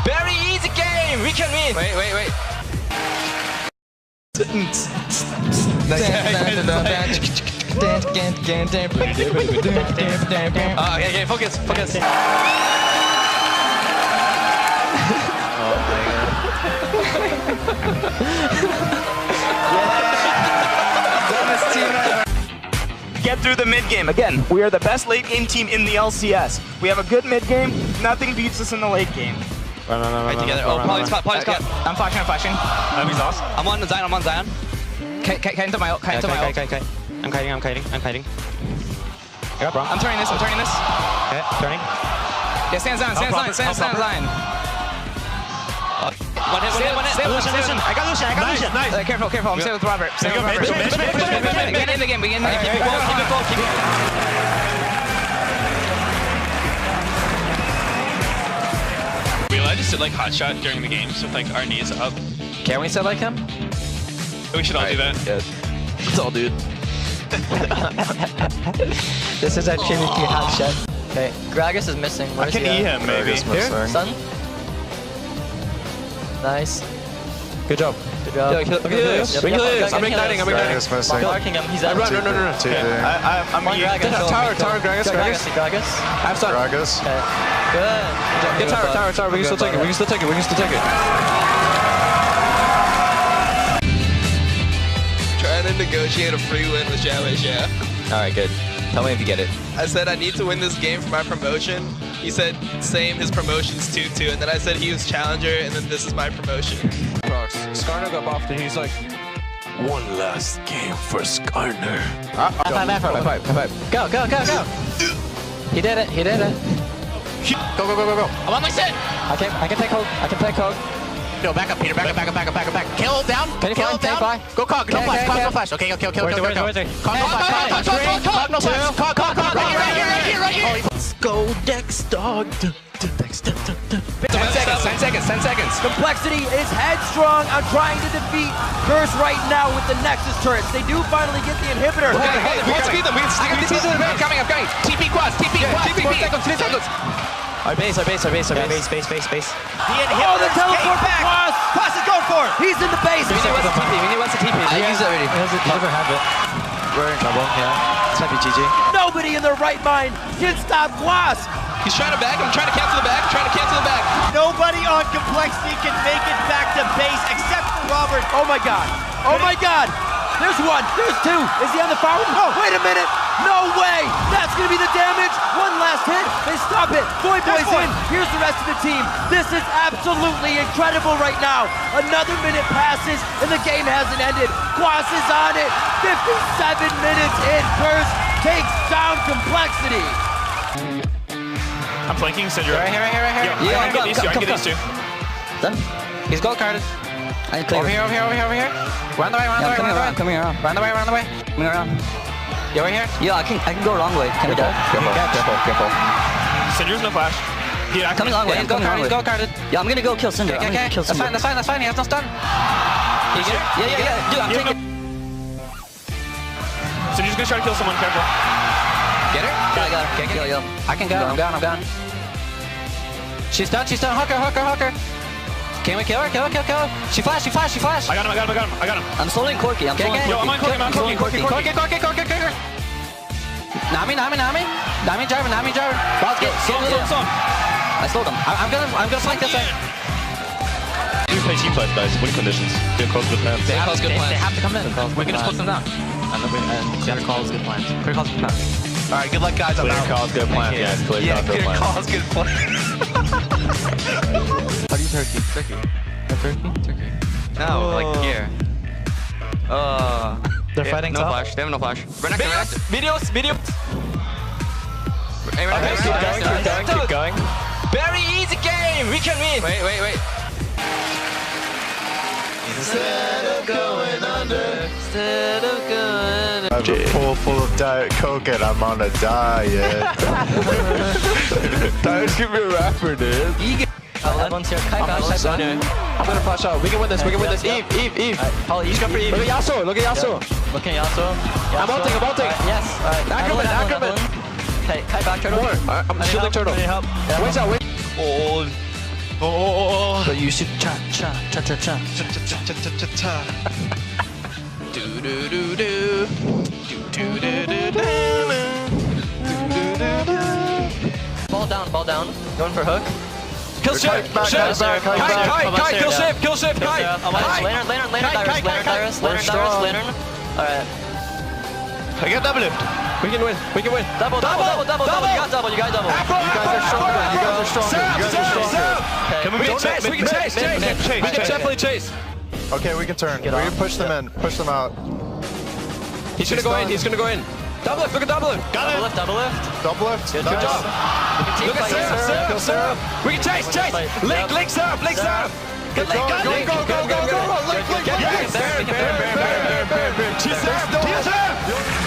Very easy game. We can win. Wait. Okay, focus. Oh my god. Get through the mid game. Again, we are the best late game team in the LCS. We have a good mid game. Nothing beats us in the late game. Right together. Oh, Poly's cut. I'm flashing. He's lost. I'm on Zion. Kite into my ult. I'm kiting. I got bro. I'm turning this. Okay, turning. Yeah, stand Zion. One hit. Listen. I got Lucian. Nice. Careful. I'm staying with Robert. Get in the game. Keep it cool. We allowed to sit like hot shot during the games with like our knees up. Can we sit like him? We should all do that. Good. Let's all do it. This is actually hot shot. Okay, Gragas is missing. Where I is can he eat at? him maybe. Here? Sun? Nice. Good job. Good job. Look at this. Yep, I'm igniting. Gragas missing. Marking him. He's out. No. I'm One Gragas. Tower, Gragas. Gragas. Have stun. Gragas. Okay. Good. Get tower. We can still take it. Trying to negotiate a free win with Shawish, yeah. Alright, good. Tell me if you get it. I said I need to win this game for my promotion. He said same, his promotion's 2-2, and then I said he was challenger, and then this is my promotion. Skarner got buffed and he's like, one last game for Skarner. High five. Go. He did it. Go. I'm on my set. I can take hold. No, back up, Peter. Back up. Kill down. Can you Kill fly? Can you down. fly? Go Cog. No flash. Cog no flash. Okay. Kill. Where's he? Cog no flash. Cog. Right here. Let's go, Dex dog. 10 seconds. Complexity is headstrong on trying to defeat Curse right now with the Nexus turrets. They do finally get the inhibitor. We can speed them. I'm coming. TP quads. 3 seconds. Our base. Oh, the teleport back. Quas is going for it. He's in the base. We need what's the TP. I used it already. Never have it. We're in trouble, yeah. This might be GG. Nobody in their right mind can stop Quas. He's trying to back. I'm trying to cancel the back. Nobody on Complexity can make it back to base except for Robert. Oh my god. There's one. There's two. Is he on the far one? Oh, wait a minute. No way. That's going to be the damage. One last hit. They stop it. Boy's in. Here's the rest of the team. This is absolutely incredible right now. Another minute passes and the game hasn't ended. Quas is on it. 57 minutes in. Curse takes down Complexity. I'm flanking Syndra. Right here. I can get these two. Done. He's gold carded. Over here. Run the way. Coming around. Run the way. Coming around. You over here? Yeah, I can go wrong way. Can I go? Careful. Syndra's no flash. Coming long way. He's gold carded. Yeah, I'm gonna go kill Syndra. Okay. That's fine. He has no stun. You get it? Yeah. Dude, I'm taking. Syndra's gonna try to kill someone. Careful. Get her? Yeah, I got her. Yo. I can go. I'm gone. She's done. Hooker. Can we kill her? Kill her. She flashed. I got him. I'm soloing Corki. Yo, I'm on Corki. Corki. Nami driving. Some. I slowed him. I'm gonna flank this way. We play team fight, guys. Win conditions. They're close good plans. They have to come in. We can just put them down. And clear calls, good plans. All right, good luck, guys. Clear calls, good plans. Yes, clear calls, good plans. How do you turkey? Turkey. No, like here. They're fighting no top? flash. They have no flash. Videos. Keep going. Very easy game. We can win. Wait. Instead of going under. I have a pool full of Diet Coke and I'm on a diet. Diet's give me a rapper, dude. Everyone's here. I'm gonna flash out. We can win this. Eve. Paul, He's got for Eve. Look at Yasuo. Looking at Yasuo. I'm ulting. Yes. Alright. Ackerman. Okay, Kai back turtle. I'm shielding turtle. Help. Wait out. Cold. But you should cha-cha-cha-cha-cha. Do-do-do-do. Do-do-do-do-do. Ball down. Going for hook. Kill Shiv! Shiv! Kai! Kill Shiv! Kill Shiv! Kai! Lantern, Dyrus. Alright. I got double lift. We can win. Double. You got double. You guys are stronger. Can we Chase! We can chase! We can definitely chase! Okay, we can turn. We can push them in. Push them out. He's gonna go in. Double lift! Look at double lift! Double lift. Double lift. Good job! Look at Syrup! We can chase! Link Syrup! Go! Go. Link! Cheers, Syrup!